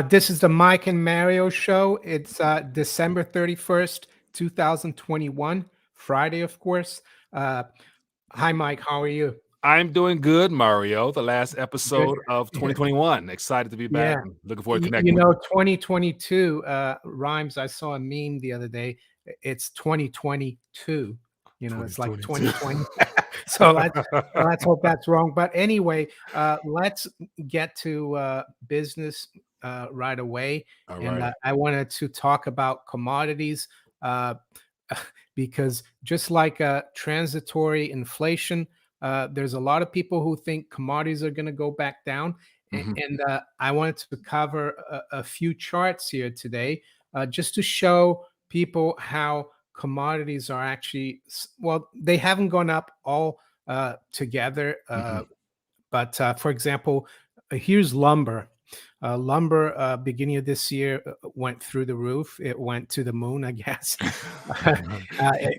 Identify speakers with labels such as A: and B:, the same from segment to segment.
A: This is the Mike and Mario show. It's December 31st, 2021, Friday, of course. Uh, Hi, Mike. How are you?
B: I'm doing good, Mario. The last
A: Good.
B: episode of 2021. Excited to be back
A: Yeah.
B: and looking forward to connecting with
A: 2022 rhymes. I saw a meme the other day. It's 2022. It's like
B: 2022.
A: 2020. So let's hope that's wrong. But anyway, let's get to business right away.
B: All
A: And
B: right.
A: I wanted to talk about commodities uh, because just like transitory inflation, there's a lot of people who think commodities are going to go back down.
B: Mhm.
A: And I wanted to cover a few charts here today just to show people how commodities are actually, well, they haven't gone up all together.
B: Mhm.
A: But For example, here's lumber. Lumber, beginning of this year, went through the roof. It went to the moon, I guess,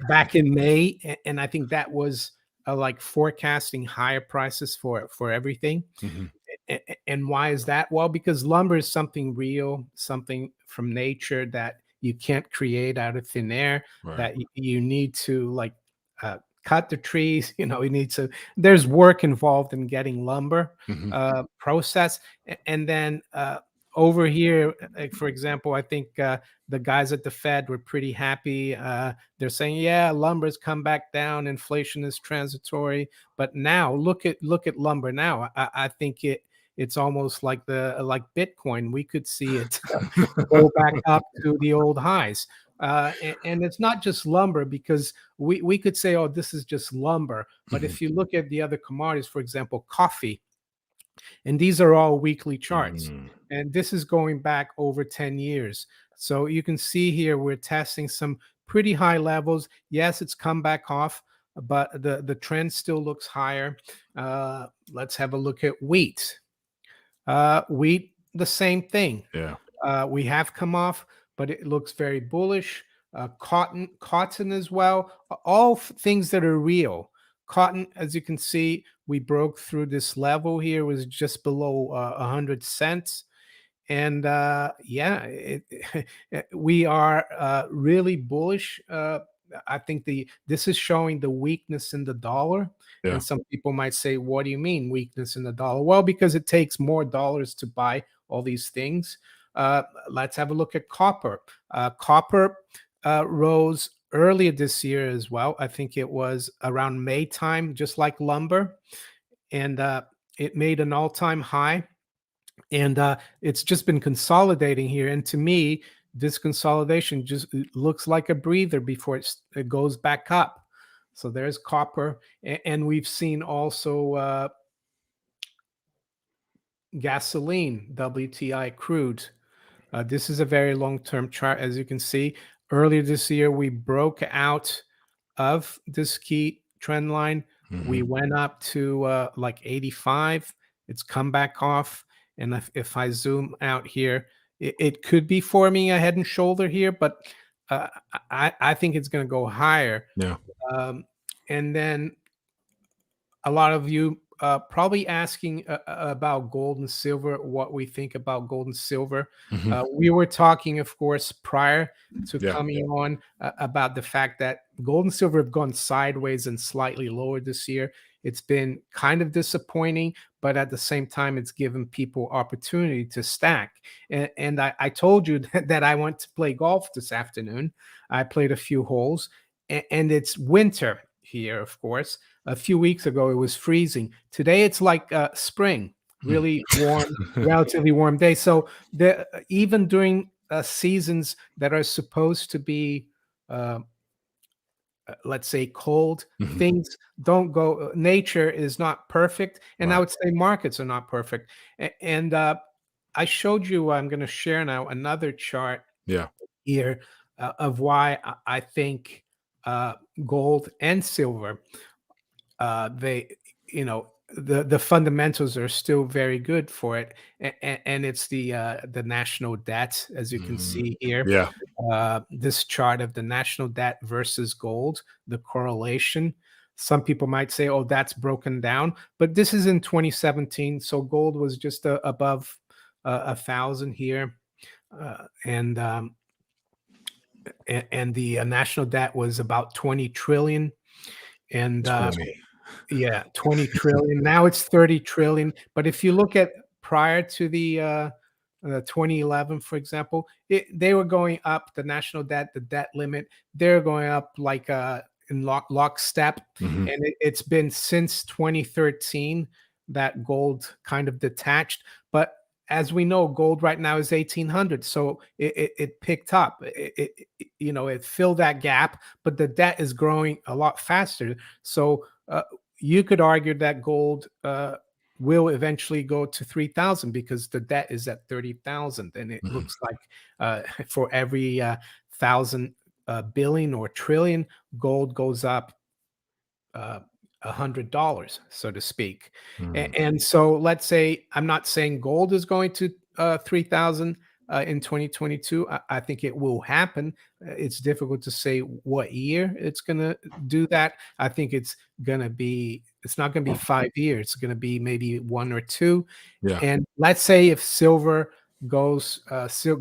A: back in May, and I think that was like forecasting higher prices for everything.
B: Mhm.
A: And why is that? Well, because lumber is something real, something from nature that you can't create out of thin air,
B: Right.
A: that you need to like cut the trees, you need to, there's work involved in getting lumber
B: Mhm.
A: processed. And then over here, like for example, I think the guys at the Fed were pretty happy. They're saying, yeah, lumber's come back down, inflation is transitory. But now look at lumber now. I think it's almost like like Bitcoin. We could see it go back up to the old highs. And it's not just lumber, because we could say, oh, this is just lumber. But
B: Mhm.
A: if you look at the other commodities, for example, coffee, and these are all weekly charts,
B: Mm.
A: and this is going back over 10 years. So you can see here we're testing some pretty high levels. Yes, it's come back off, but the trend still looks higher. Let's have a look at wheat. Wheat, the same thing.
B: Yeah.
A: We have come off, but it looks very bullish. Cotton as well. All things that are real. Cotton, as you can see, we broke through this level here. Was just below 100 cents, and yeah, we are really bullish. I think this is showing the weakness in the dollar,
B: Yeah.
A: and some people might say, "What do you mean weakness in the dollar?" Well, because it takes more dollars to buy all these things. Let's have a look at copper. Copper rose earlier this year as well. I think it was around May time, just like lumber, and it made an all-time high, and it's just been consolidating here. And to me, this consolidation just looks like a breather before it goes back up. So there's copper, and we've seen also gasoline, WTI crude. This is a very long-term chart, as you can see. Earlier this year, we broke out of this key trend line. We
B: Mhm.
A: went up to like 85. It's come back off. And if I zoom out here, it could be forming a head and shoulder here, but I think it's going to go higher.
B: Yeah.
A: Um, and then a lot of you probably asking about gold and silver, what we think about gold and silver.
B: Mhm.
A: We were talking, of course, prior to
B: Yeah.
A: coming on about the fact that gold and silver have gone sideways and slightly lower this year. It's been kind of disappointing, but at the same time, it's given people opportunity to stack. And I told you that I went to play golf this afternoon. I played a few holes, and it's winter here, of course. A few weeks ago, it was freezing. Today, it's like spring,
B: Mm.
A: really warm, relatively warm day. So even during seasons that are supposed to be, uh, let's say, cold,
B: Mhm.
A: things don't go. Nature is not perfect, and I
B: Right.
A: would say markets are not perfect. And I showed you. I'm going to share now another chart
B: Yeah.
A: here of why I think gold and silver, they, the fundamentals are still very good for it. And it's the national debt, as you can
B: Mhm.
A: see here.
B: Yeah.
A: This chart of the national debt versus gold, the correlation. Some people might say, oh, that's broken down, but this is in 2017, so gold was just above 1,000 here, and the national debt was about 20 trillion, and
B: 20.
A: yeah, 20 trillion. Now it's 30 trillion. But if you look at prior to the 2011, for example, they were going up. The national debt, the debt limit, they're going up like in lockstep.
B: Mhm.
A: And it's been since 2013 that gold kind of detached. But as we know, gold right now is 1,800, so it picked up. It filled that gap, but the debt is growing a lot faster. So you could argue that gold will eventually go to 3,000 because the debt is at 30,000, and it
B: Mhm.
A: looks like for every thousand billion or trillion, gold goes up $100, so to speak.
B: Mhm.
A: And so let's say, I'm not saying gold is going to 3,000 in 2022. I think it will happen. It's difficult to say what year it's going to do that. I think it's not going to be 5 years. It's going to be maybe 1 or 2.
B: Yeah.
A: And let's say if silver goes,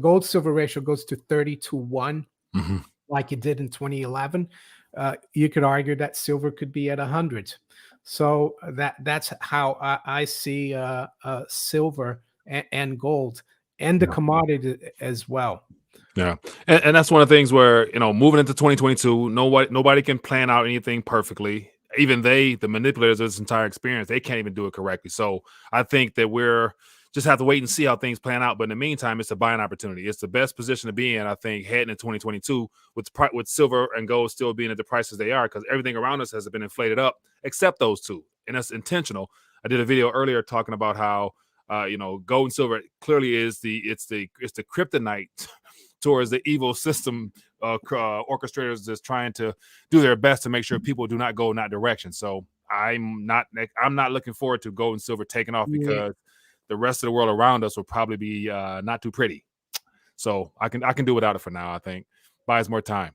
A: gold silver ratio goes to 30-1,
B: Mhm.
A: like it did in 2011, you could argue that silver could be at 100. So that's how I see silver and gold and the
B: Yeah.
A: commodity as well.
B: Yeah. And that's one of the things where, moving into 2022, nobody can plan out anything perfectly. Even the manipulators of this entire experience, they can't even do it correctly. So I think that we're just have to wait and see how things plan out. But in the meantime, it's a buying opportunity. It's the best position to be in, I think, heading in 2022 with silver and gold still being at the prices they are, because everything around us has been inflated up except those two. And that's intentional. I did a video earlier talking about how gold and silver clearly is the kryptonite towards the evil system orchestrators just trying to do their best to make sure people do not go in that direction. So I'm not looking forward to gold and silver taking off,
A: Yeah.
B: because the rest of the world around us will probably be not too pretty. So I can do without it for now. I think buys more time.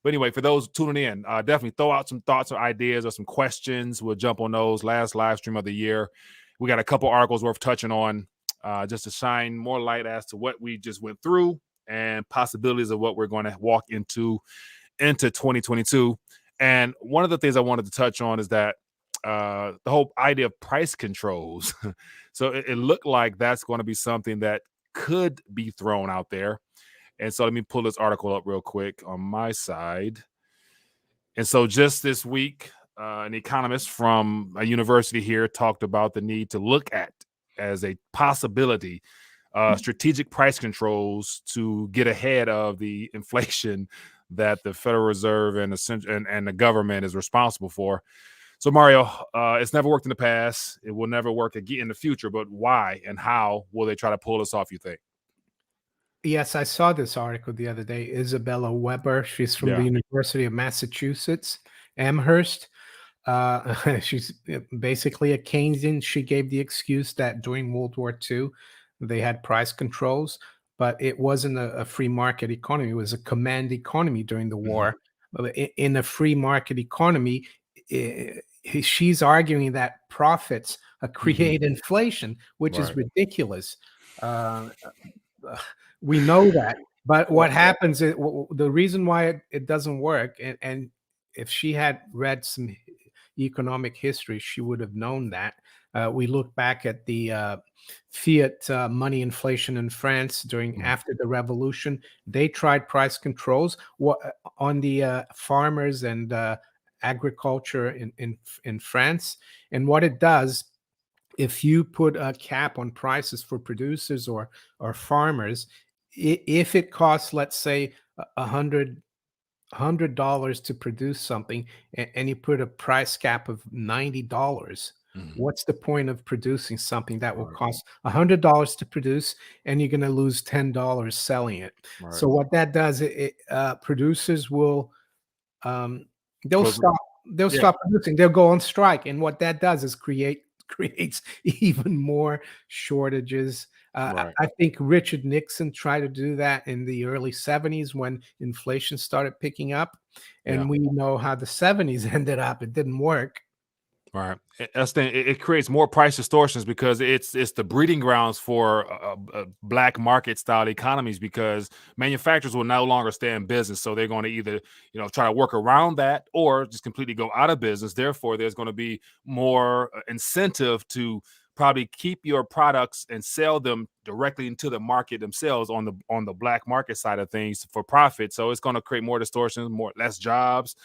B: But anyway, for those tuning in, definitely throw out some thoughts or ideas or some questions. We'll jump on those. Last live stream of the year, we got a couple articles worth touching on, just to shine more light as to what we just went through and possibilities of what we're going to walk into 2022. And one of the things I wanted to touch on is that the whole idea of price controls. So it looked like that's going to be something that could be thrown out there. And so let me pull this article up real quick on my side. And so just this week, an economist from a university here talked about the need to look at as a possibility strategic price controls to get ahead of the inflation that the Federal Reserve and the government is responsible for. So Mario, it's never worked in the past. It will never work again in the future. But why and how will they try to pull this off, you think?
A: Yes, I saw this article the other day. Isabella Weber, she's from the
B: Yeah.
A: University of Massachusetts, Amherst. She's basically a Keynesian. She gave the excuse that during World War II, they had price controls, but it wasn't a free market economy. It was a command economy during the
B: Mhm.
A: war. In a free market economy, she's arguing that profits
B: Mhm.
A: create inflation, which is
B: Right.
A: ridiculous. Uh, we know that, but
B: Well,
A: what happens is the reason why it doesn't work, and if she had read some economic history, she would have known that. We look back at the fiat money inflation in France during
B: mhm.
A: after the revolution. They tried price controls on the farmers and agriculture in France, and what it does, if you put a cap on prices for producers or farmers, if it costs, let's say, $100 to produce something, and you put a price cap of $90,
B: Mhm.
A: what's the point of producing something that will
B: Right.
A: cost $100 to produce, and you're going to lose $10 selling it?
B: Right.
A: So what that does, producers will um, they'll
B: Close.
A: stop they'll
B: Yeah.
A: stop producing. They'll go on strike, and what that does is creates even more shortages.
B: Right.
A: I think Richard Nixon tried to do that in the early 70s when inflation started picking up,
B: Yeah.
A: and we know how the 70s ended up. It didn't work.
B: Right. That's the it creates more price distortions because it's the breeding grounds for black market style economies, because manufacturers will no longer stay in business. So they're going to either, try to work around that or just completely go out of business. Therefore, there's going to be more incentive to probably keep your products and sell them directly into the market themselves on the black market side of things for profit. So it's going to create more distortions, less jobs,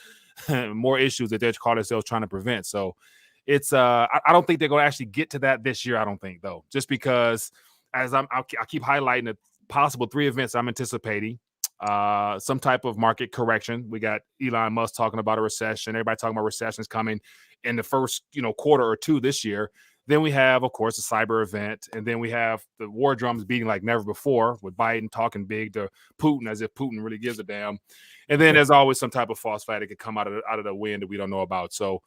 B: more issues that they're calling themselves trying to prevent. So it's I don't think they're going to actually get to that this year. I don't think, though, just because I keep highlighting the possible 3 events I'm anticipating. Some type of market correction. We got Elon Musk talking about a recession. Everybody talking about recessions coming in the first quarter or 2 this year. Then we have, of course, a cyber event, and then we have the war drums beating like never before, with Biden talking big to Putin as if Putin really gives a damn. And then there's always some type of false flag that could come out of the wind that we don't know about. So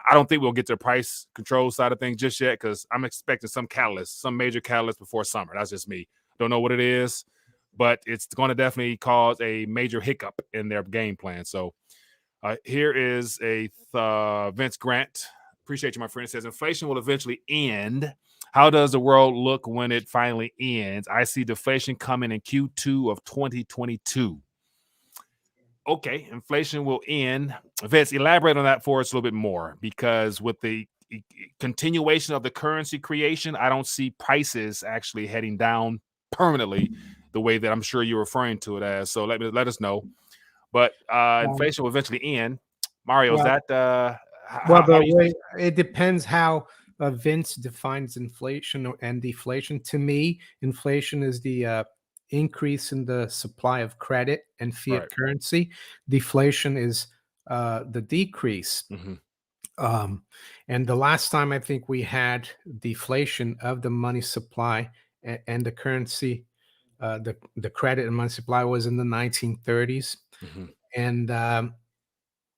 B: I don't think we'll get to the price control side of things just yet, because I'm expecting some major catalyst before summer. That's just me. Don't know what it is, but it's going to definitely cause a major hiccup in their game plan. So here is a Vince Grant. Appreciate you, my friend. It says inflation will eventually end. How does the world look when it finally ends? I see deflation coming in Q2 of 2022. Okay, inflation will end. Vince, elaborate on that for us a little bit more, because with the continuation of the currency creation, I don't see prices actually heading down permanently the way that I'm sure you're referring to it as. So let us know. But inflation will eventually end. Mario, is that
A: it depends how Vince defines inflation and deflation. To me, inflation is the increase in the supply of credit and fiat currency. Deflation is the decrease. And the last time I think we had deflation of the money supply and the currency, the credit and money supply, was in the 1930s. And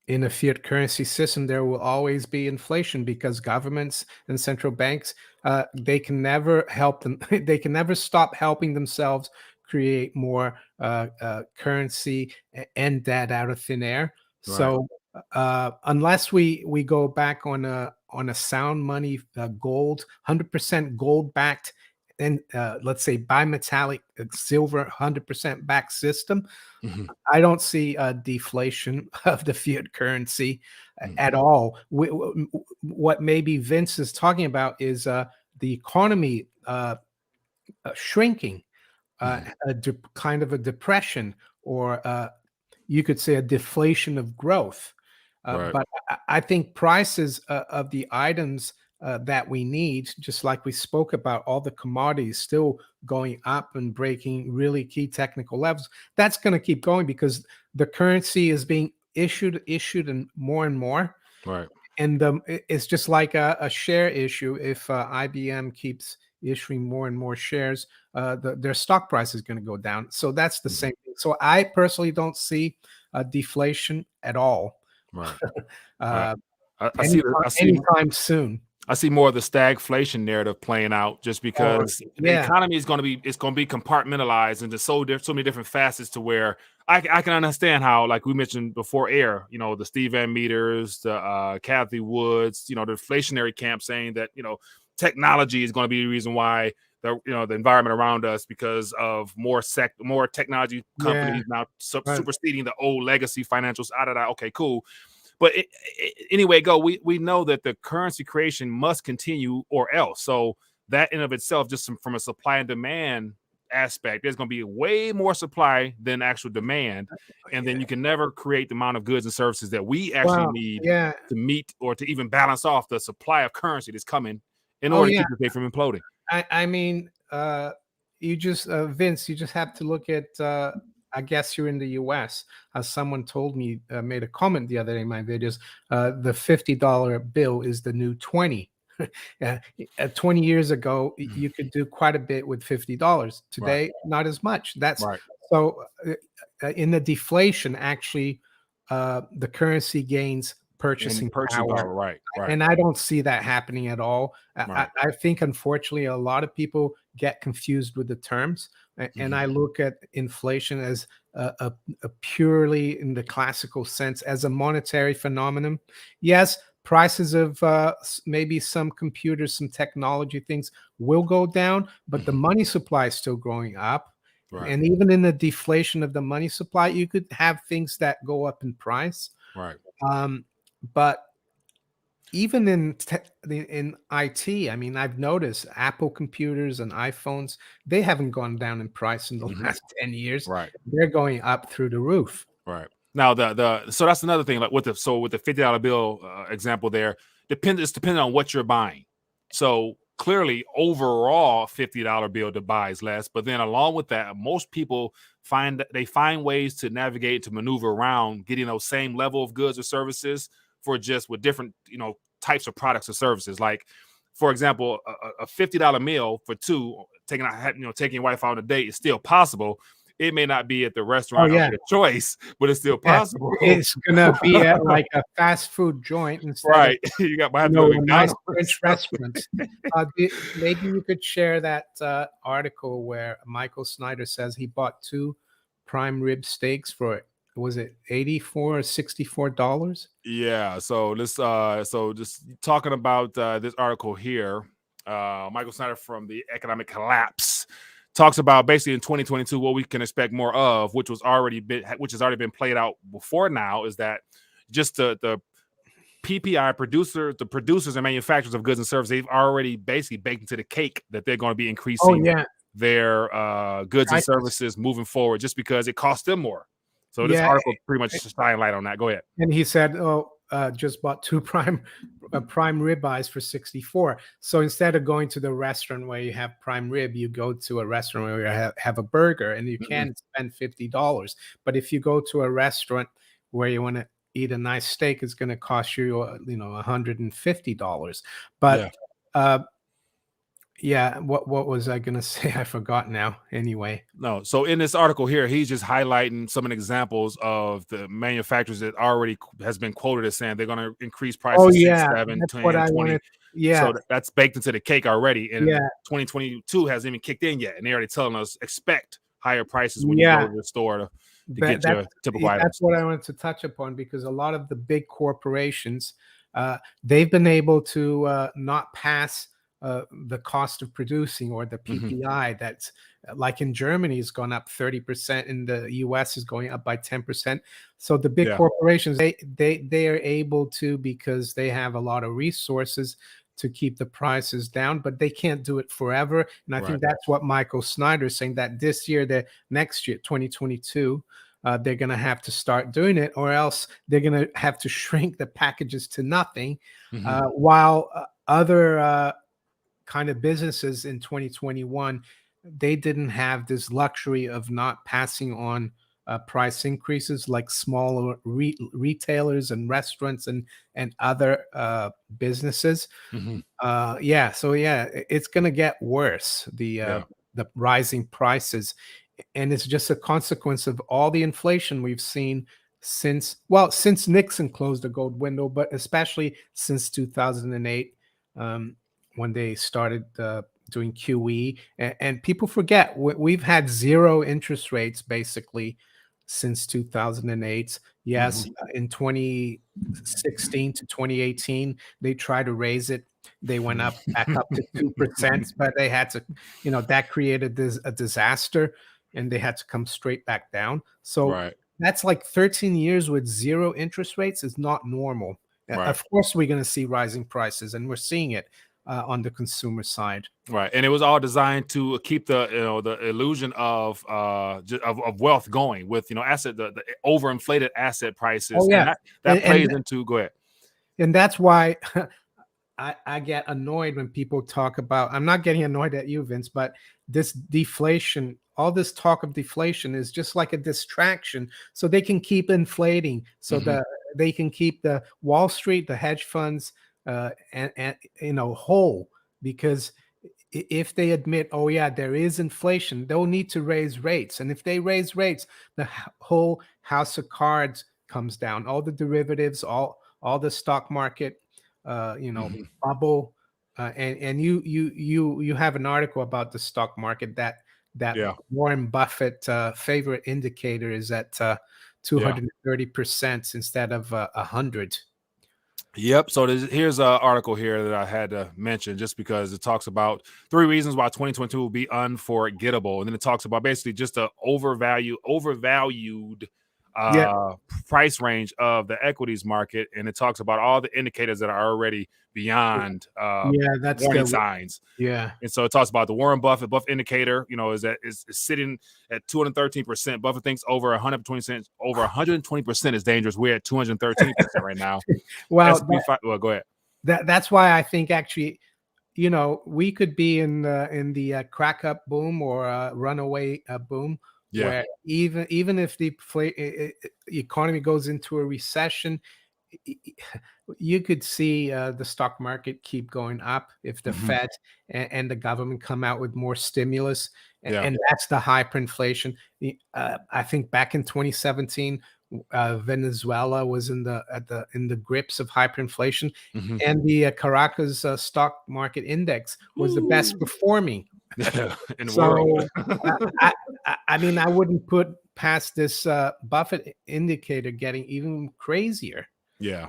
A: in a fiat currency system, there will always be inflation, because governments and central banks, they can never help them. They can never stop helping themselves create more currency and debt out of thin air. So unless we go back on a sound money, gold, 100% gold backed, and let's say bimetallic silver 100% backed system, I don't see a deflation of the fiat currency at all. What maybe Vince is talking about is the economy shrinking, kind of a depression, or you could say a deflation of growth. But I think prices of the items that we need, just like we spoke about, all the commodities still going up and breaking really key technical levels. That's going to keep going because the currency is being issued and more.
B: Right.
A: And it's just like a share issue. If IBM keeps issuing more and more shares, their stock price is going to go down. So that's the same thing. So I personally don't see deflation at all.
B: Right.
A: I
B: see
A: anytime soon.
B: I see more of the stagflation narrative playing out, just because the economy is going to be compartmentalized into so many different facets, to where I can understand how, like we mentioned before air, the Steve Van Meters, the Kathy Woods, the inflationary camp saying that technology is going to be the reason why the environment around us, because of more technology companies now superseding the old legacy financials. Okay, cool. But anyway, we know that the currency creation must continue or else. So that in of itself, just from a supply and demand aspect, there's going to be way more supply than actual demand. And then you can never create the amount of goods and services that we actually need to meet or to even balance off the supply of currency that's coming in order to keep the thing from imploding.
A: I mean, you just, Vince, you just have to look at, I guess you're in the US. Someone told me, made a comment the other day in my videos, the $50 bill is the new 20. 20 years ago, you could do quite a bit with $50. Today, not as much. That's so in the deflation, actually, the currency gains purchasing power.
B: Right.
A: And I don't see that happening at all. I think, unfortunately, a lot of people get confused with the terms. And I look at inflation as a purely, in the classical sense, as a monetary phenomenon. Yes, prices of maybe some computers, some technology things will go down, but the money supply is still growing up.
B: Right.
A: And even in the deflation of the money supply, you could have things that go up in price.
B: Right.
A: But even in IT, I mean, I've noticed Apple computers and iPhones, they haven't gone down in price in the last 10 years.
B: Right.
A: They're going up through the roof.
B: Right. Now so that's another thing. Like with the $50 bill example there, it's depending on what you're buying. So clearly, overall, $50 bill to buy is less. But then along with that, most people find ways to navigate, to maneuver around getting those same level of goods or services for just with different types of products or services. Like, for example, a $50 meal for two, taking your wife out on a date is still possible. It may not be at the restaurant of your choice, but it's still possible.
A: It's gonna be at like a fast food joint instead
B: Right.
A: of
B: You got a nice
A: French restaurants. Maybe you could share that article where Michael Snyder says he bought 2 prime rib steaks for, was it $84 or $64?
B: Yeah. So just talking about this article here, Michael Snyder from the Economic Collapse talks about basically in 2022 what we can expect more of, which has already been played out before now, is that just the PPI the producers and manufacturers of goods and services, they've already basically baked into the cake that they're going to be increasing their goods and services moving forward, just because it costs them more. So this article pretty much shine light on that. Go ahead.
A: And he said, just bought 2 prime ribeyes for $64. So instead of going to the restaurant where you have prime rib, you go to a restaurant where you have a burger, and you can spend $50. But if you go to a restaurant where you want to eat a nice steak, it's going to cost you, $150. But what was I going to say? I forgot now. Anyway.
B: No. So in this article here, he's just highlighting some examples of the manufacturers that already has been quoted as saying they're going to increase prices 6, 7, 10, 20. So that's baked into the cake already. And 2022 hasn't even kicked in yet. And they're already telling us expect higher prices when you go to the store to get your typical items.
A: That's what I wanted to touch upon, because a lot of the big corporations, they've been able to not pass the cost of producing, or the PPI. That's like in Germany has gone up 30%, in the US is going up by 10%. So the big corporations, they are able to, because they have a lot of resources to keep the prices down, but they can't do it forever. And I think that's what Michael Snyder is saying, that this year, next year, 2022, they're going to have to start doing it, or else they're going to have to shrink the packages to nothing, while other kind of businesses in 2021, they didn't have this luxury of not passing on price increases, like smaller retailers and restaurants and other businesses. It's going to get worse, the rising prices, and it's just a consequence of all the inflation we've seen since Nixon closed the gold window, but especially since 2008. When they started doing QE, and people forget, we've had 0 interest rates basically since 2008. Yes, in 2016 to 2018, they tried to raise it. They went back up to 2%, but they had to, that created a disaster, and they had to come straight back down. So that's like 13 years with 0 interest rates is not normal. Of course, we're going to see rising prices, and we're seeing it on the consumer side,
B: and it was all designed to keep the illusion of wealth going, with the overinflated asset prices. And that plays into. Go ahead.
A: And that's why I get annoyed when people talk about. I'm not getting annoyed at you, Vince, but this deflation, all this talk of deflation, is just like a distraction, so they can keep inflating, so they can keep the Wall Street, the hedge funds, and whole, because if they admit, there is inflation, they'll need to raise rates, and if they raise rates, the whole house of cards comes down, all the derivatives, all the stock market, bubble, and you have an article about the stock market that Warren Buffett favorite indicator is at 230% instead of 100.
B: Yep. So here's an article here that I had to mention just because it talks about 3 reasons why 2022 will be unforgettable, and then it talks about basically just the overvalued
A: Yeah,
B: uh, price range of the equities market, and it talks about all the indicators that are already beyond
A: yeah, that's
B: warning
A: the
B: signs.
A: yeah.
B: And so it talks about the Warren Buffett indicator, is sitting at 213%. Buffett thinks over 120%, over 120% is dangerous. We're at 213% right now.
A: Well,
B: S&P 5, well, go ahead.
A: that's why I think actually, we could be in the crack up boom or runaway boom,
B: Yeah.
A: where even if the economy goes into a recession, y- y- you could see the stock market keep going up if the
B: Mhm.
A: Fed and the government come out with more stimulus,
B: Yeah.
A: and that's the hyperinflation. I think back in 2017, Venezuela was in the grips of hyperinflation,
B: Mhm.
A: and the Caracas stock market index was the best
B: Woo.
A: performing.
B: In the world.
A: So uh, I, I mean, I wouldn't put past this Buffett indicator getting even crazier.
B: Yeah.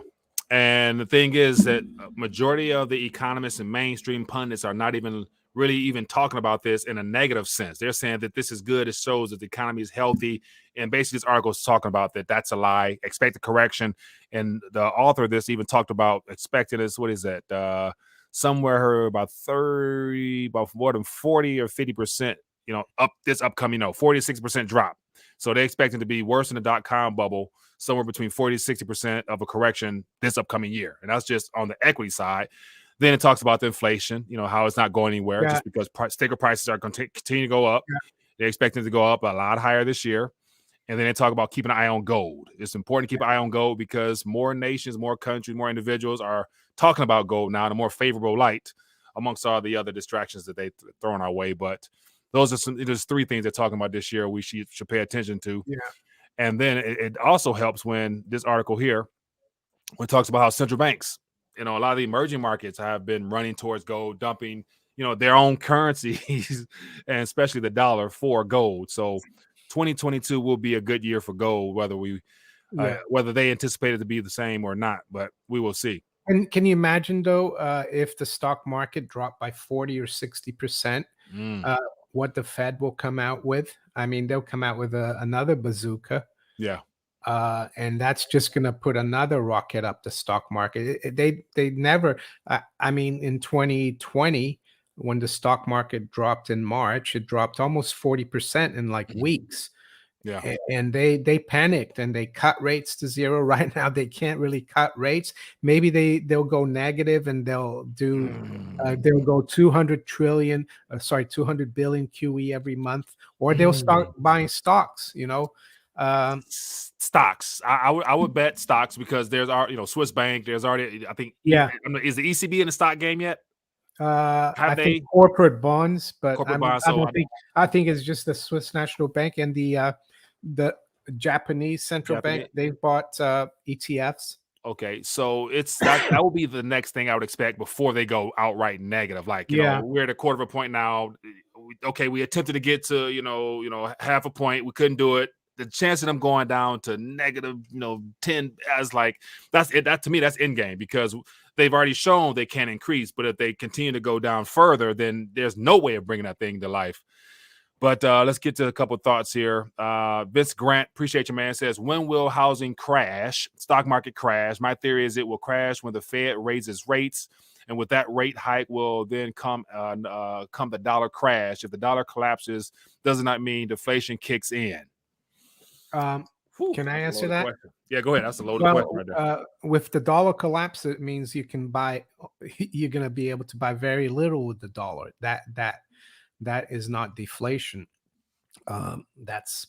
B: And the thing is that majority of the economists and mainstream pundits are not even really even talking about this in a negative sense. They're saying that this is good. It shows that the economy is healthy. And basically, this article is talking about that that's a lie. Expect a correction. And the author of this even talked about expecting this. What is that? Somewhere about 30, about more than 40 or 50%, up this upcoming, 40 to 60% drop. So they expect it to be worse than the dot-com bubble, somewhere between 40 to 60% of a correction this upcoming year. And that's just on the equity side. Then it talks about the inflation, how it's not going anywhere
A: Yeah,
B: just because sticker prices are going to continue to go up.
A: yeah,
B: They expect it to go up a lot higher this year. And then they talk about keeping an eye on gold. It's important to keep an eye on gold because more nations, more countries, more individuals are talking about gold now in a more favorable light amongst all the other distractions that they thrown our way. But there's 3 things they're talking about this year we should pay attention to.
A: yeah,
B: And then it also helps when this article here, when it talks about how central banks, a lot of the emerging markets have been running towards gold, dumping, their own currencies and especially the dollar for gold. So 2022 will be a good year for gold,
A: yeah.
B: whether they anticipate it to be the same or not, but we will see.
A: And can you imagine though, if the stock market dropped by 40 or 60%,
B: Mm,
A: uh, what the Fed will come out with? I mean, they'll come out with another bazooka,
B: yeah.
A: and that's just going to put another rocket up the stock market. They never. I mean, in 2020, when the stock market dropped in March, it dropped almost 40% in like
B: Mhm.
A: weeks.
B: Yeah.
A: And they panicked and they cut rates to zero. Right now they can't really cut rates. Maybe they'll go negative and they'll go 200 trillion, sorry, 200 billion QE every month, or they'll start
B: Mm.
A: buying stocks. Um,
B: Stocks. I would bet stocks because there's our Swiss Bank. There's already I think
A: yeah,
B: is the ECB in the stock game yet?
A: I
B: Have
A: think
B: they
A: corporate bonds, but
B: corporate bonds?
A: I
B: So
A: don't think. I think it's just the Swiss National Bank and the Japanese central bank.
B: Japanese.
A: They've bought ETFs.
B: Okay, so that will be the next thing I would expect before they go outright negative. Like
A: Yeah,
B: we're at a quarter of a point now. Okay, we attempted to get to half a point, we couldn't do it. The chance of them going down to negative 10 as like that's it. That to me that's end game because they've already shown they can increase, but if they continue to go down further, then there's no way of bringing that thing to life. But let's get to a couple of thoughts here. Vince Grant, appreciate you, man, says, when will housing crash, stock market crash? My theory is it will crash when the Fed raises rates. And with that rate hike will then come the dollar crash. If the dollar collapses, does not mean deflation kicks in.
A: um,
B: Whew,
A: can I
B: that's a
A: answer
B: loaded
A: that?
B: question. Yeah, go ahead. That's a loaded question
A: Well,
B: right there.
A: with the dollar collapse, it means you can buy. You're going to be able to buy very little with the dollar. That is not deflation. That's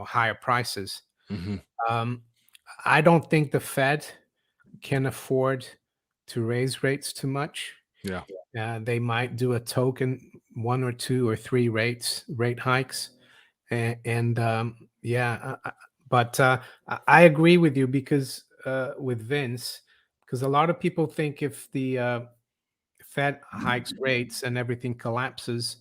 A: higher prices.
B: Mm-hmm.
A: Um, I don't think the Fed can afford to raise rates too much.
B: Yeah.
A: They might do a token 1 or 2 or 3 rate hikes, and yeah, but I agree with you because with Vince, because a lot of people think if the Fed hikes rates and everything collapses,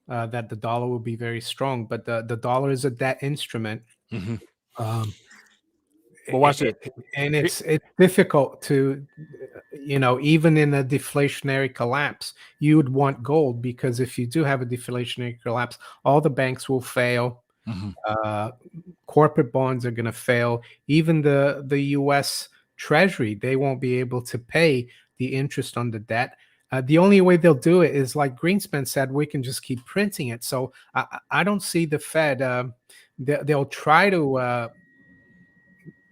A: that the dollar will be very strong. But the dollar is a debt instrument.
B: Mm-hmm.
A: Um,
B: But watch this.
A: And it's difficult to, even in a deflationary collapse, you would want gold, because if you do have a deflationary collapse, all the banks will fail.
B: Mhm.
A: Corporate bonds are going to fail. Even the U.S. Treasury, they won't be able to pay the interest on the debt. The only way they'll do it is, like Greenspan said, we can just keep printing it. So I don't see the Fed. They'll try to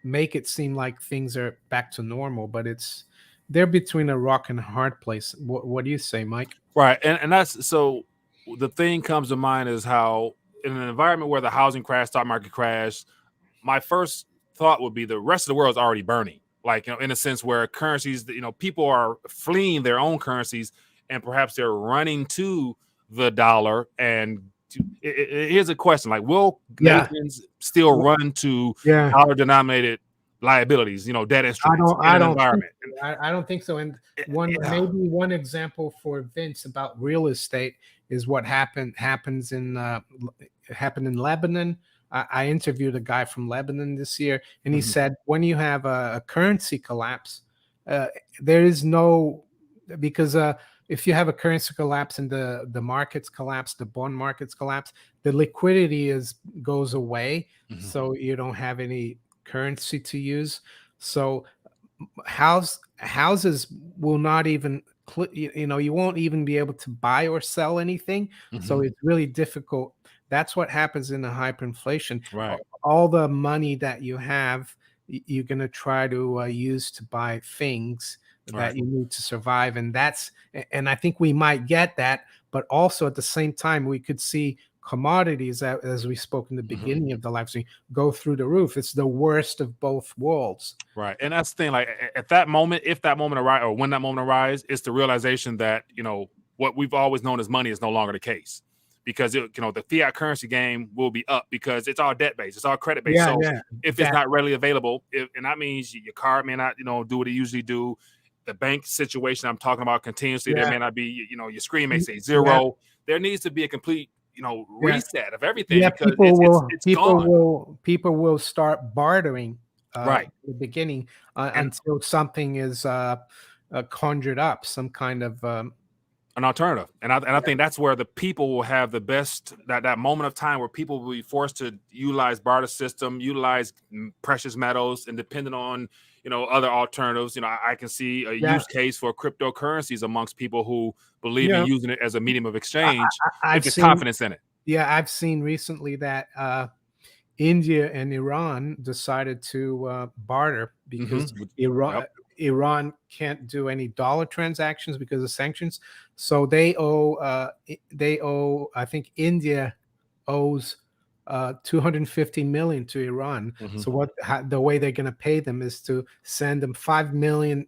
A: make it seem like things are back to normal, but they're between a rock and a hard place. What do you say, Mike?
B: Right. And that's so the thing comes to mind is how in an environment where the housing crash, stock market crash, my first thought would be the rest of the world is already burning. Like, in a sense where currencies, people are fleeing their own currencies and perhaps they're running to the dollar. And here's a question: like, will nations still run to dollar denominated liabilities, debt instruments in an environment?
A: I don't think so. And maybe one example for Vince about real estate is what happened in Lebanon. I interviewed a guy from Lebanon this year, and he said when you have a currency collapse, there is no, because if you have a currency collapse and the markets collapse, the bond markets collapse, the liquidity goes away, so you don't have any currency to use. So houses will not even, you won't even be able to buy or sell anything. So it's really difficult. That's what happens in a hyperinflation.
B: Right.
A: All the money that you have, you're going to try to use to buy things that you need to survive. And I think we might get that, but also at the same time, we could see commodities, as we spoke in the beginning of the live stream, go through the roof. It's the worst of both worlds.
B: Right. And that's the thing, like at that moment, if that moment arrives, or when that moment arrives, it's the realization that, what we've always known as money is no longer the case. Because the fiat currency game will be up because it's all debt based, it's all credit based. So if it's not readily available, and that means your card may not, do what it usually do. The bank situation I'm talking about continuously, there may not be, your screen may say zero. There needs to be a complete, reset of everything. Because
A: people will start bartering
B: right
A: at the beginning until something is conjured up, some kind of
B: an alternative. And I think that's where the people will have the best, that moment of time where people will be forced to utilize barter system, utilize precious metals, and depending on, other alternatives. I can see a use case for cryptocurrencies amongst people who believe in using it as a medium of exchange if there's confidence in it.
A: Yeah, I've seen recently that India and Iran decided to barter because Iran can't do any dollar transactions because of sanctions. So they owe, I think India owes 250 million to Iran. So the way they're going to pay them is to send them $5 million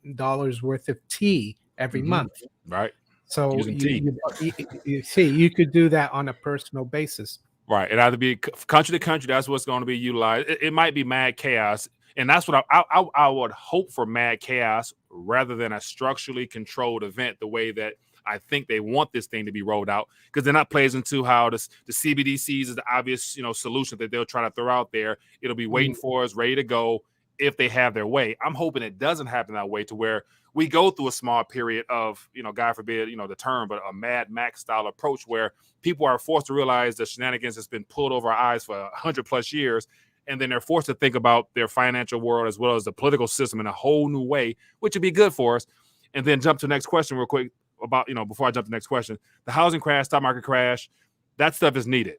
A: worth of tea every month.
B: Right.
A: So you see, you could do that on a personal basis.
B: Right. It either be country to country. That's what's going to be utilized. It might be mad chaos. And that's what I would hope for, mad chaos rather than a structurally controlled event, the way that I think they want this thing to be rolled out, because then that plays into how the CBDCs is the obvious, solution that they'll try to throw out there. It'll be waiting for us, ready to go if they have their way. I'm hoping it doesn't happen that way, to where we go through a small period of, God forbid, the term, but a Mad Max style approach where people are forced to realize the shenanigans has been pulled over our eyes for 100+ years. And then they're forced to think about their financial world as well as the political system in a whole new way, which would be good for us. And then jump to the next question real quick about, before I jump to the next question, the housing crash, stock market crash, that stuff is needed.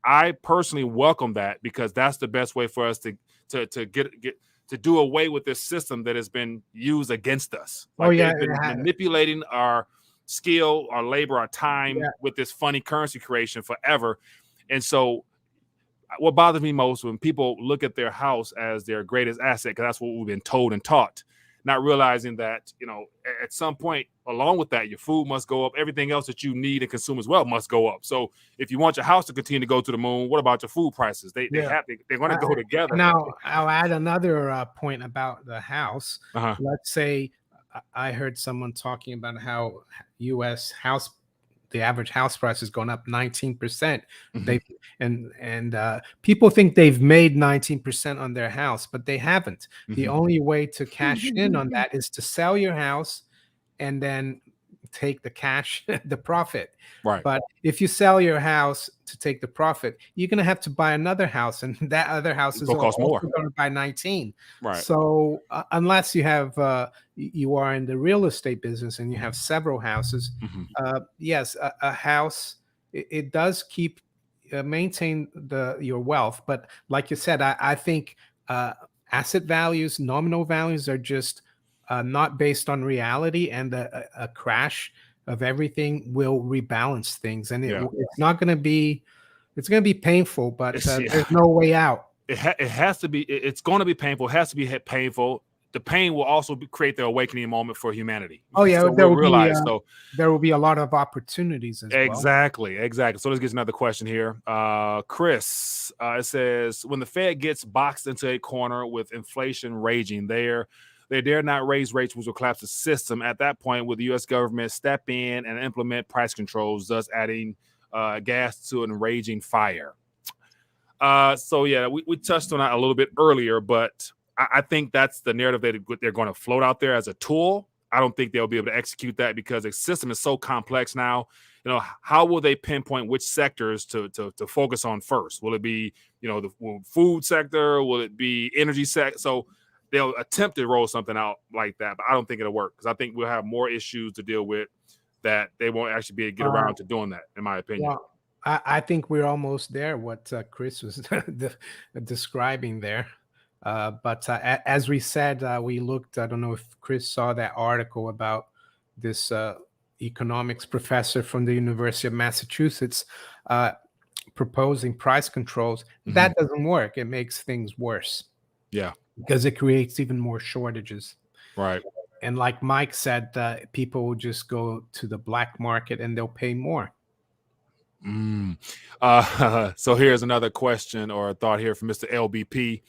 B: I personally welcome that, because that's the best way for us to get to do away with this system that has been used against us. Like, they've been manipulating our skill, our labor, our time with this funny currency creation forever. And so what bothers me most when people look at their house as their greatest asset, because that's what we've been told and taught, not realizing that, at some point along with that, your food must go up. Everything else that you need and consume as well must go up. So if you want your house to continue to go to the moon, what about your food prices? They're going to go together.
A: Now, I'll add another point about the house. Let's say I heard someone talking about how U.S. house the average house price has gone up 19%.
B: Mhm.
A: They and people think they've made 19% on their house, but they haven't. The
B: Mhm.
A: only way to cash in on that is to sell your house and then take the cash, the profit.
B: Right.
A: But if you sell your house to take the profit, you're going to have to buy another house, and that other house
B: It's
A: is
B: gonna cost
A: also
B: more.
A: going to buy 19.
B: Right.
A: So unless you have you are in the real estate business and you have several houses,
B: Mhm.
A: yes, a house it does keep maintain your wealth. But like you said, I think asset values, nominal values, are just not based on reality, and a crash of everything will rebalance things, and
B: Yeah.
A: it's not going to be it's going to be painful, but
B: It's
A: there's no way out.
B: it has to be. It's going to be painful. It has to be painful. The pain will also create the awakening moment for humanity.
A: Oh yeah,
B: So we'll realize. So
A: there will be a lot of opportunities as well.
B: exactly. So let's get to another question here. Chris, it says, when the Fed gets boxed into a corner with inflation raging, they dare not raise rates, which will collapse the system. At that point, will the U.S. government step in and implement price controls, thus adding gas to an raging fire? So yeah, we touched on that a little bit earlier, but I think that's the narrative that they're going to float out there as a tool. I don't think they'll be able to execute that because the system is so complex now. You know, how will they pinpoint which sectors to focus on first? Will it be, you know, the food sector? Will it be energy sector? So they'll attempt to roll something out like that, but I don't think it'll work because I think we'll have more issues to deal with that they won't actually be able to get around to doing that, in my opinion.
A: Well, I think we're almost there. What Chris was describing there, but as we said, we looked. I don't know if Chris saw that article about this economics professor from the University of Massachusetts proposing price controls.
B: Mhm.
A: That doesn't work. It makes things worse.
B: Yeah.
A: Because it creates even more shortages.
B: Right.
A: And like Mike said, people will just go to the black market and they'll pay more.
B: So here's another question or a thought here from Mr. LBP.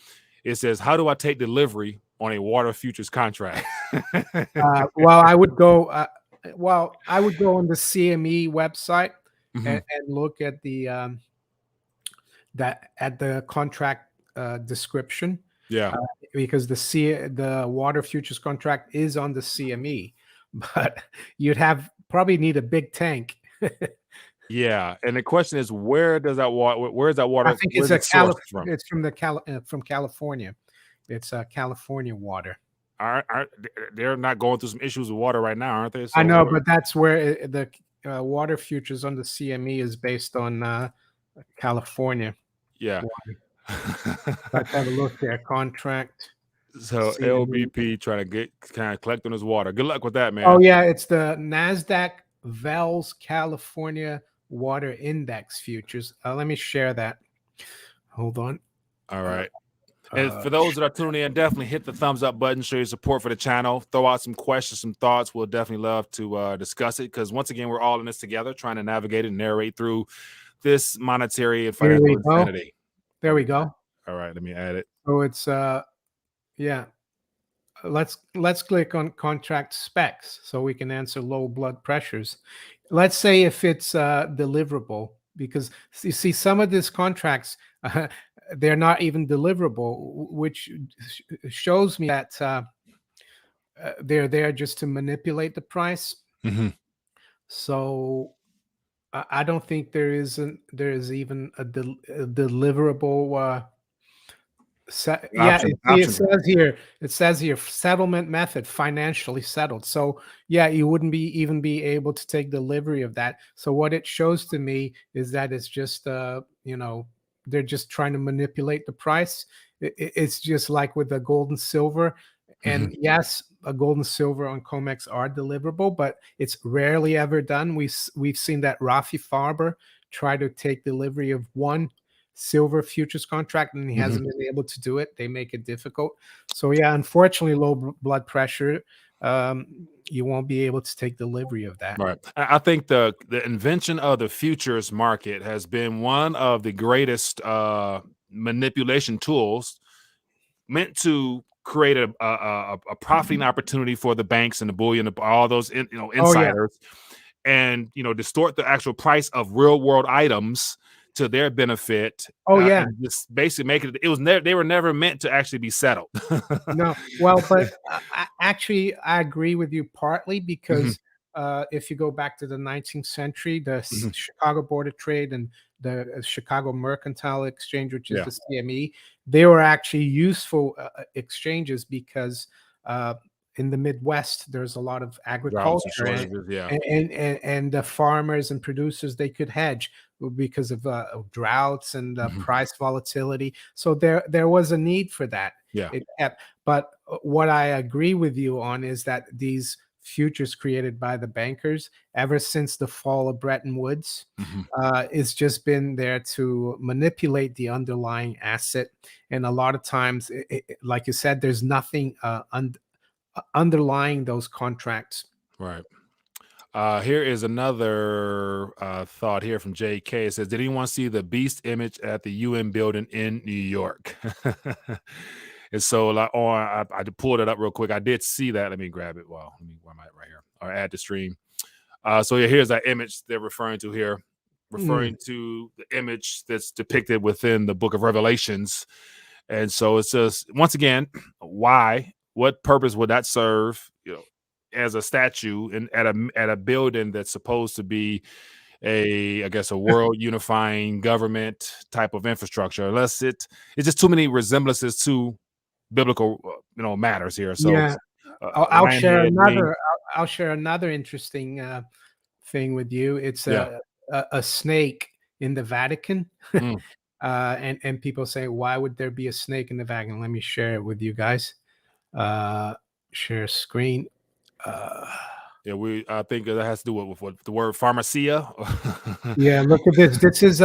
B: It says, how do I take delivery on a water futures contract?
A: Well, I would go. I would go on the CME website
B: Mhm.
A: and look at the contract description.
B: Yeah.
A: Because the water futures contract is on the CME, but you'd probably need a big tank.
B: Yeah. And the question is, where is that water?
A: I think
B: Where's
A: it's
B: it sourced from?
A: it's from California. It's California water.
B: They're not going through some issues with water right now, aren't they? So
A: I know, but that's where the water futures on the CME is based on California.
B: yeah.
A: Let's have a look there. Contract.
B: So
A: CME.
B: LBP trying to collect on his water. Good luck with that, man.
A: Oh yeah, it's the NASDAQ VELS California Water Index futures. Let me share that. Hold on.
B: All right. And for those that are tuning in, definitely hit the thumbs up button, show your support for the channel, throw out some questions, some thoughts. We'll definitely love to discuss it because once again, we're all in this together, trying to navigate and narrate through this monetary and financial insanity.
A: There we go.
B: All right, let me add it.
A: So it's yeah. Let's click on contract specs so we can answer low blood pressures. Let's say if it's deliverable, because you see some of these contracts they're not even deliverable, which shows me that they're there just to manipulate the price.
B: Mm-hmm.
A: So I don't think there is even a deliverable. It says here settlement method financially settled. So yeah, you wouldn't even be able to take delivery of that. So what it shows to me is that it's just they're just trying to manipulate the price. It's just like with the gold and silver. And yes, a gold and silver on COMEX are deliverable, but it's rarely ever done. We've seen that Rafi Farber try to take delivery of one silver futures contract and he hasn't been able to do it. They make it difficult. So yeah, unfortunately, low blood pressure, you won't be able to take delivery of that.
B: Right. I think the invention of the futures market has been one of the greatest manipulation tools meant to create a profiting opportunity for the banks and the bullion, all those insiders. and distort the actual price of real world items to their benefit.
A: Oh yeah.
B: And just basically make they were never meant to actually be settled.
A: No, well, but actually, I agree with you partly
B: Mhm,
A: because if you go back to the 19th century, the
B: mhm.
A: Chicago Board of Trade and the Chicago Mercantile Exchange, which is
B: Yeah.
A: the CME, they were actually useful exchanges because in the Midwest there's a lot of
B: Droughts and
A: agriculture,
B: shortages. Yeah.
A: and the farmers and producers, they could hedge because of droughts and
B: Mhm.
A: price volatility. So there was a need for that.
B: Yeah.
A: It kept, but what I agree with you on is that these futures created by the bankers, ever since the fall of Bretton Woods,
B: Mhm.
A: it's just been there to manipulate the underlying asset. And a lot of times, like you said, there's nothing underlying those contracts.
B: Right. Here is another thought here from JK. It says, "Did anyone see the beast image at the UN building in New York?" And so, like, I pulled it up real quick. I did see that. Let me grab it. Well, where am I? Right here, or add to stream. So yeah, here's that image they're referring to here,
A: Mm,
B: referring to the image that's depicted within the Book of Revelations. And so it's just, once again, why? What purpose would that serve? As a statue at a building that's supposed to be I guess a world unifying government type of infrastructure. Unless it's just too many resemblances to biblical matters here. So
A: yeah, I'll
B: lion
A: share
B: head, wings.
A: another. I'll share another interesting thing with you. It's
B: Yeah.
A: a snake in the Vatican.
B: Mm.
A: And people say, why would there be a snake in the Vatican? Let me share it with you guys. Uh, share screen. Uh,
B: Yeah, I think that has to do with what the word pharmacia.
A: yeah, look at this. This is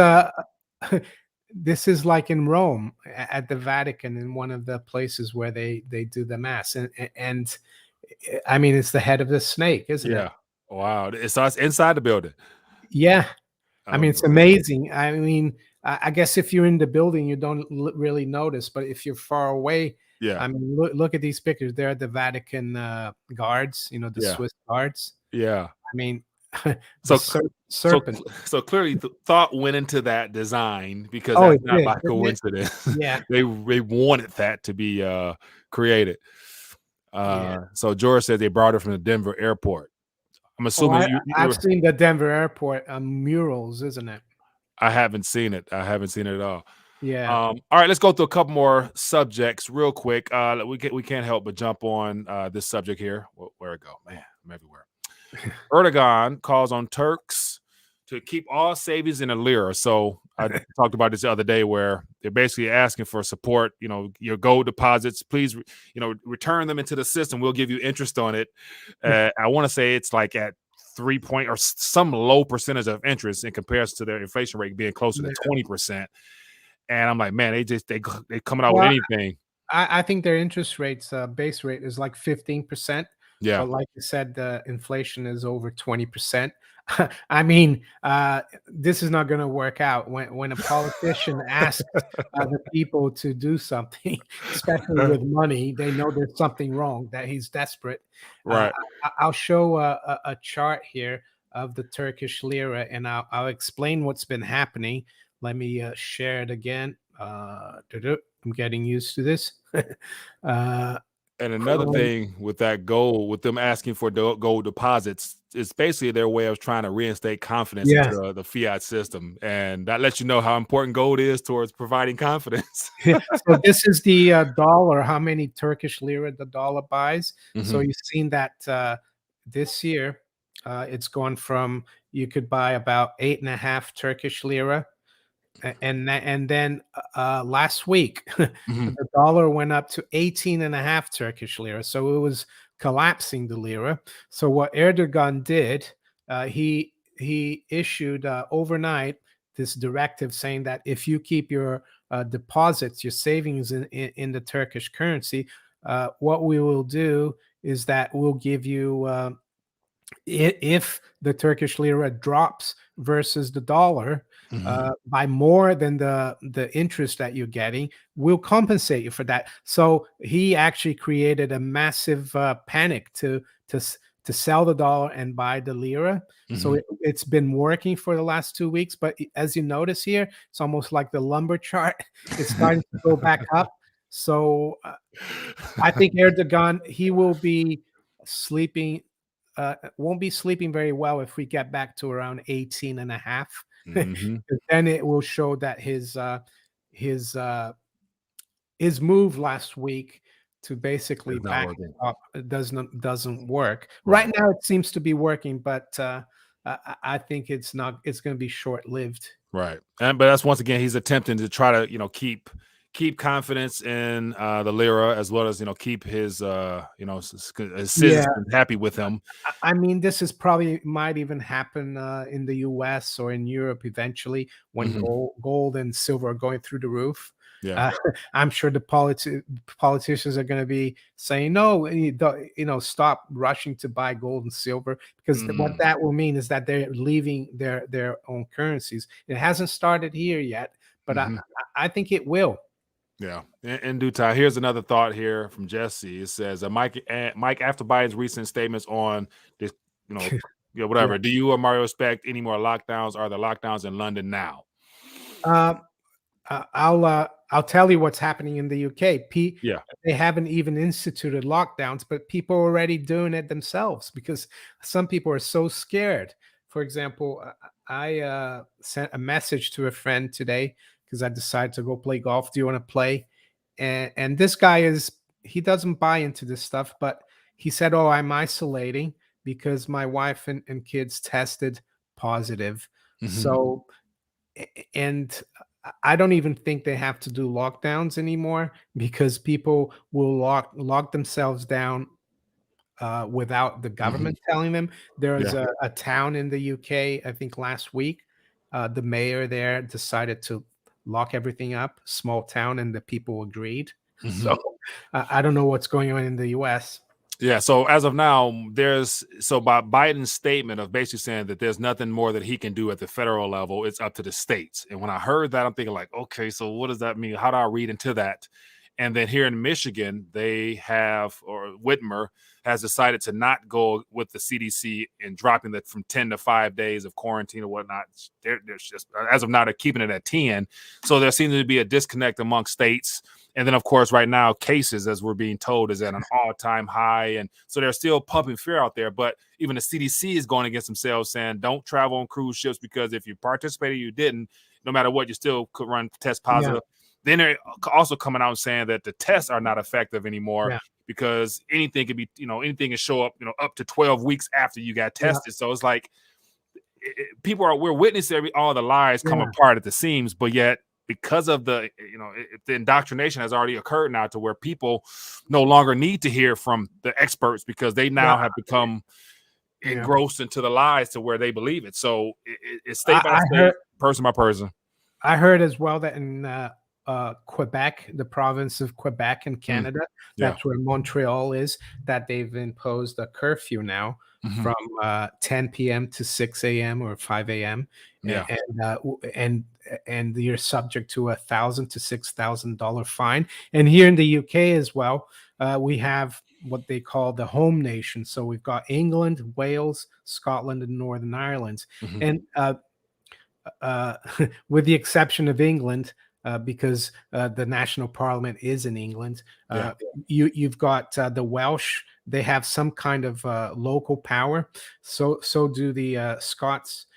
A: this is like in Rome at the Vatican, in one of the places where they do the mass, and I mean, it's the head of the snake, isn't it?
B: Yeah. Wow. It's inside the building.
A: Yeah, I mean, it's
B: Unbelievable.
A: amazing. I mean, I guess if you're in the building, you don't really notice, but if you're far away,
B: Yeah.
A: I mean, look at these pictures. They're the Vatican guards, the
B: Yeah.
A: Swiss guards.
B: Yeah.
A: I mean, the
B: So so
A: serpent.
B: so clearly thought went into that design, because
A: Oh,
B: that's
A: it
B: not
A: did,
B: by
A: didn't it?
B: coincidence.
A: Yeah,
B: They wanted that to be created.
A: yeah.
B: So George said they brought it from the Denver airport. I'm
A: Oh,
B: assuming
A: I've seen the Denver airport murals, isn't it?
B: I haven't seen it. I haven't seen it at all.
A: Yeah,
B: All right, let's go through a couple more subjects real quick. We can't help but jump on this subject here. Where it go? Man, I'm everywhere. Erdogan calls on Turks to keep all savings in a lira. So I talked about this the other day, where they're basically asking for support. Your gold deposits, please, return them into the system. We'll give you interest on it. I want to say it's like at 3 point or some low percentage of interest in comparison to their inflation rate being closer to
A: yeah.
B: 20%. And I'm like, man, they coming out with
A: Well,
B: anything.
A: I think their interest rates, base rate is like 15%,
B: Yeah,
A: but like you said, the inflation is over 20%. I mean, this is not going to work out when a politician asks the people to do something, especially with money. They know there's something wrong, that he's desperate. Uh,
B: right.
A: I'll show a chart here of the Turkish lira, and I'll explain what's been happening. Let me share it again. I'm getting used to this. uh,
B: And another
A: Chrome.
B: thing with that gold, with them asking for gold deposits, it's basically their way of trying to reinstate confidence into
A: Yeah.
B: the fiat system, and that lets you know how important gold is towards providing confidence.
A: So this is the dollar, how many Turkish lira the dollar buys. So
B: Mhm,
A: you've seen that this year, it's gone from, you could buy about 8.5 Turkish lira. And then last week,
B: mhm,
A: the dollar went up to 18.5 Turkish lira. So it was collapsing the lira. So what Erdogan did, he issued overnight this directive saying that if you keep your deposits, your savings in the Turkish currency, what we will do is that we'll give you if the Turkish lira drops versus the dollar
B: mhm.
A: by more than the interest that you're getting, we'll compensate you for that. So he actually created a massive panic to to sell the dollar and buy the lira. So it's been working for the last 2 weeks. But as you notice here, it's almost like the lumber chart. It's starting to go back up. So I think Erdogan, he will be sleeping, won't be sleeping very well if we get back to around 18 and a half. Then it will show that his move last week to basically
B: It's not
A: back
B: working.
A: up doesn't work.
B: Right.
A: Right now it seems to be working, but I think it's not. It's going to be short lived.
B: Right. But that's once again he's attempting to try to keep confidence in the lira, as well as keep his his citizens happy with him.
A: I mean, this is probably might even happen in the U.S. or in Europe eventually when gold and silver are going through the roof.
B: Yeah.
A: I'm sure the politicians are going to be saying, no, stop rushing to buy gold and silver, because what that will mean is that they're leaving their own currencies. It hasn't started here yet, but I think it will.
B: Yeah, in due time. Here's another thought here from Jesse. It says, Mike, after Biden's recent statements on this, whatever, do you or Mario expect any more lockdowns? Are the lockdowns in London now?
A: I'll tell you what's happening in the UK. They haven't even instituted lockdowns, but people are already doing it themselves because some people are so scared. For example, I sent a message to a friend today because I decided to go play golf. Do you want to play? And this guy he doesn't buy into this stuff, but he said, oh, I'm isolating because my wife and kids tested positive. So, and I don't even think they have to do lockdowns anymore because people will lock themselves down without the government telling them. There was a town in the UK, I think last week, the mayor there decided to lock everything up, small town, and the people agreed. So I don't know what's going on in the US.
B: Yeah, so as of now, by Biden's statement of basically saying that there's nothing more that he can do at the federal level, it's up to the states. And when I heard that, I'm thinking like, okay, so what does that mean? How do I read into that? And then here in Michigan, Whitmer has decided to not go with the CDC and dropping that from 10 to 5 days of quarantine or whatnot. They're just, as of now, they're keeping it at 10. So there seems to be a disconnect among states. And then, of course, right now, cases, as we're being told, is at an all-time high. And so they're still pumping fear out there. But even the CDC is going against themselves, saying don't travel on cruise ships because if you participated, you didn't, no matter what, you still could run test positive. Yeah. Then they're also coming out and saying that the tests are not effective anymore because anything could be, anything can show up, up to 12 weeks after you got tested. So it's like we're witnessing all the lies come apart at the seams, but yet because of the indoctrination has already occurred now to where people no longer need to hear from the experts because they now have become engrossed into the lies to where they believe it. So it's state by state, person by person.
A: I heard as well that in Quebec, the province of Quebec in Canada, that's where Montreal is, that they've imposed a curfew now from 10 p.m. to 6 a.m. or 5 a.m. And you're subject to $1,000 to $6,000 fine. And here in the UK as well, we have what they call the home nation. So we've got England, Wales, Scotland, and Northern Ireland. And with the exception of England, because the national parliament is in England, you've got the Welsh. They have some kind of local power. So do the Scots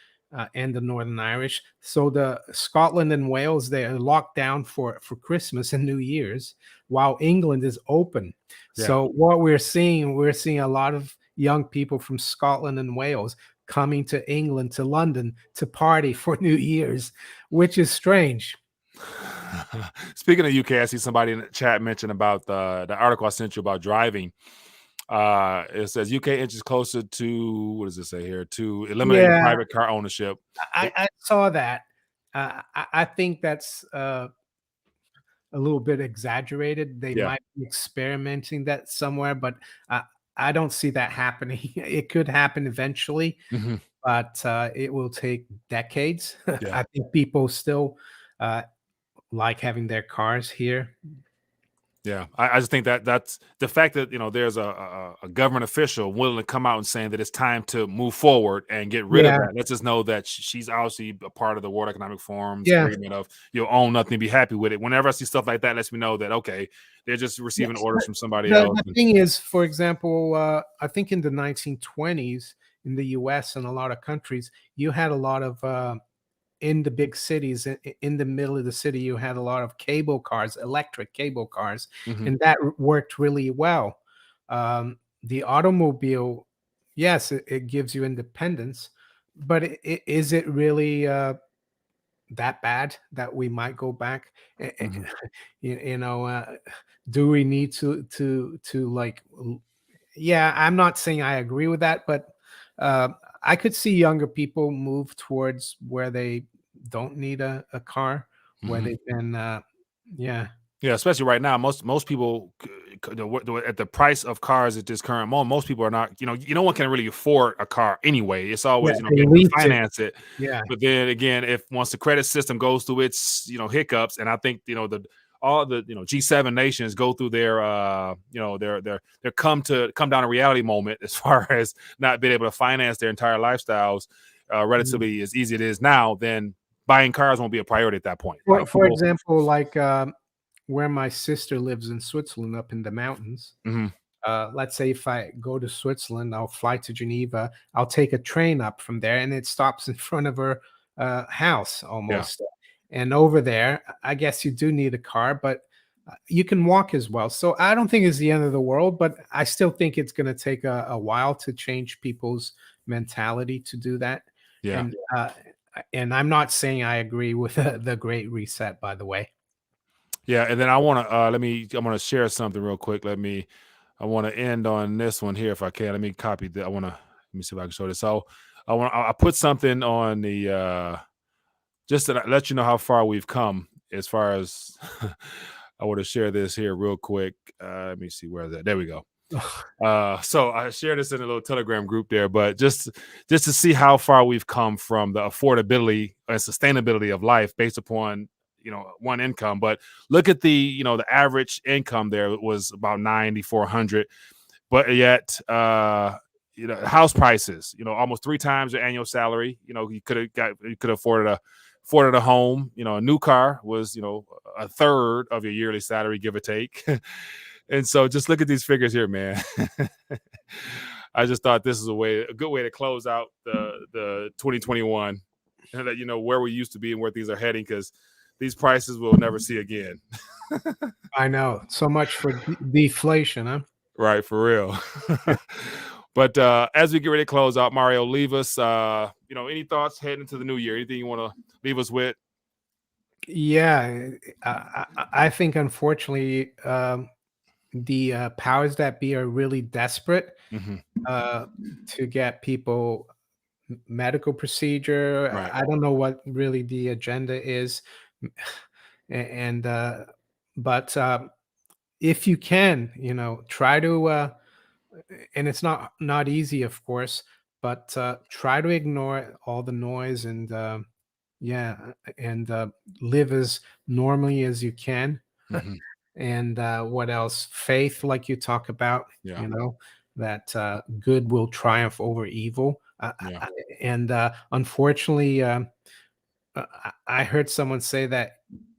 A: and the Northern Irish. So the Scotland and Wales, they are locked down for Christmas and New Year's, while England is open. So what we're seeing a lot of young people from Scotland and Wales coming to England, to London, to party for New Year's, which is strange.
B: Speaking of UK, I see somebody in the chat mention about the article I sent you about driving. It says UK inches closer to, what does it say here, to eliminating private car ownership.
A: I saw that. I think that's a little bit exaggerated. They might be experimenting that somewhere, but I don't see that happening. It could happen eventually, but it will take decades. I think people still like having their cars here.
B: Yeah, I just think that that's the fact that there's a government official willing to come out and saying that it's time to move forward and get rid of
A: Yeah,
B: that. Lets us know that she's obviously a part of the World Economic Forum's
A: yeah.
B: agreement of you'll own nothing, be happy with it. Whenever I see stuff like that, lets me know that okay, they're just receiving
A: Yes,
B: orders
A: but
B: from somebody
A: the
B: else.
A: the thing is, for example, I think in the 1920s in the US and a lot of countries, you had a lot of in the big cities, in the middle of the city, you had a lot of cable cars, electric cable cars,
B: Mhm,
A: and that worked really well. The automobile, yes, it gives you independence, but is it really that bad that we might go back?
B: mhm,
A: You know, do we need to like? Yeah, I'm not saying I agree with that, but uh, I could see younger people move towards where they don't need a car, where
B: mhm.
A: they can, yeah,
B: Yeah, especially right now, most people at the price of cars at this current moment, most people are not. No one can really afford a car anyway. It's
A: yeah,
B: always
A: they
B: being able to
A: lease it,
B: finance it.
A: yeah,
B: But then again, if once the credit system goes through its hiccups, and I think all the G7 nations go through their their come down to reality moment as far as not being able to finance their entire lifestyles
A: mm.
B: relatively as easy as it is now, then buying cars won't be a priority at that point.
A: For
B: Like
A: for
B: people.
A: example, like where my sister lives in Switzerland, up in the mountains.
B: Mhm,
A: Let's say if I go to Switzerland, I'll fly to Geneva. I'll take a train up from there, and it stops in front of her house
B: yeah.
A: almost. And over there, I guess you do need a car, but you can walk as well. So I don't think it's the end of the world, but I still think it's going to take a while to change people's mentality to do that.
B: Yeah.
A: And I'm not saying I agree with the Great Reset, by the way.
B: Yeah, and then I want to I'm going to share something real quick. I want to end on this one here if I can. Let me copy that. Let me see if I can show this. So I put something on the just to let you know how far we've come as far as I want to share this here real quick. Let me see where that. There we go. So I shared this in a little Telegram group there, but just to see how far we've come from the affordability and sustainability of life based upon one income. But look at the average income there was about 9,400, but yet house prices almost three times your annual salary. You could have afforded a home. A new car was a third of your yearly salary, give or take. And so just look at these figures here, man. I just thought this is a good way to close out the 2021, and that where we used to be and where things are heading, because these prices we'll never see again.
A: I know. So much for deflation, huh?
B: Right, for real. But as we get ready to close out, Mario, leave us any thoughts heading into the new year? Anything you want to leave us with?
A: Yeah, I think unfortunately, the powers that be are really desperate
B: Hmm.
A: uh, to get people medical procedure.
B: Right.
A: I don't know what really the agenda is, and but if you can, try to. And it's not easy, of course, but try to ignore all the noise and yeah, and live as normally as you can.
B: Hmm.
A: And what else? Faith, like you talk about,
B: Yeah.
A: that good will triumph over evil.
B: Yeah.
A: And unfortunately, I heard someone say that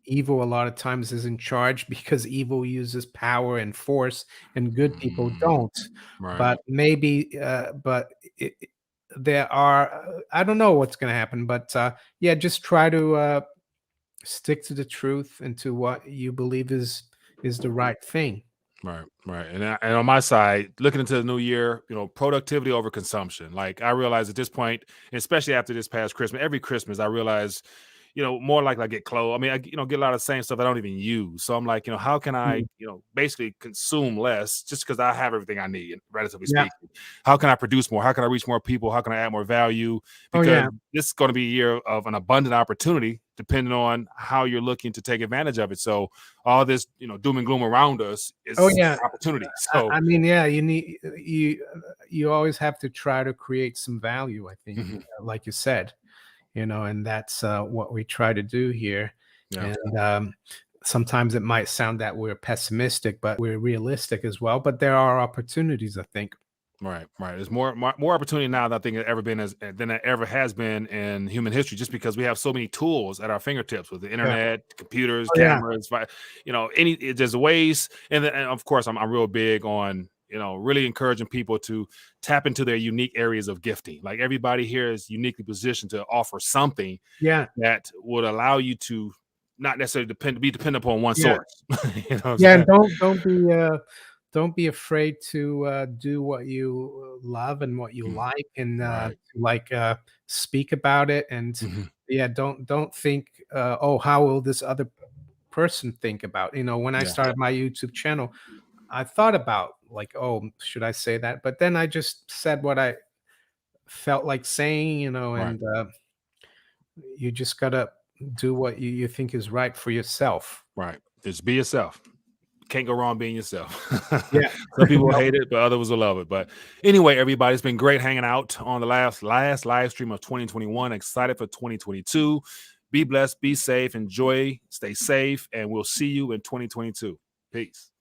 A: evil a lot of times is in charge because evil uses power and force, and good people
B: Mm,
A: don't.
B: right.
A: But maybe, but there are. I don't know what's going to happen, but yeah, just try to stick to the truth and to what you believe is the right thing.
B: Right, right, and on my side, looking into the new year, productivity over consumption. Like I realize at this point, especially after this past Christmas, every Christmas, I realize, more like I get clothes. I mean, I get a lot of the same stuff I don't even use. So I'm like, how can I,
A: Mm.
B: basically consume less just because I have everything I need, relatively
A: Yeah.
B: speaking. How can I produce more? How can I reach more people? How can I add more value?
A: Oh
B: Because
A: yeah.
B: this is going to be a year of an abundant opportunity, depending on how you're looking to take advantage of it. So all this, doom and gloom around us
A: Oh
B: is
A: yeah.
B: opportunity. So
A: I mean, yeah, you always have to try to create some value. I think,
B: mhm,
A: like you said, and that's what we try to do here.
B: yeah,
A: And sometimes it might sound that we're pessimistic, but we're realistic as well. But there are opportunities, I think.
B: Right, right. There's more opportunity now than I think it ever been than it ever has been in human history, just because we have so many tools at our fingertips with the
A: Yeah.
B: internet, computers,
A: Oh, yeah.
B: cameras, there's ways. And of course, I'm real big on, really encouraging people to tap into their unique areas of gifting. Like, everybody here is uniquely positioned to offer something
A: Yeah.
B: that would allow you to not necessarily be dependent upon one
A: Yeah.
B: source. You know what I'm
A: Yeah. And
B: saying?
A: don't be afraid to do what you love and what you
B: Mhm.
A: like, and
B: Right.
A: speak about it. And
B: Mhm.
A: yeah, don't think, oh, how will this other person think about, when I
B: Yeah.
A: started my YouTube channel, I thought about, like, oh, should I say that? But then I just said what I felt like saying,
B: Right.
A: and you just gotta do what you think is right for yourself.
B: Right. Just be yourself. Can't go wrong being yourself.
A: Yeah.
B: Some people
A: No,
B: hate it, but others will love it. But anyway, everybody, it's been great hanging out on the last live stream of 2021. Excited for 2022. Be blessed, be safe, enjoy, stay safe, and we'll see you in 2022. Peace.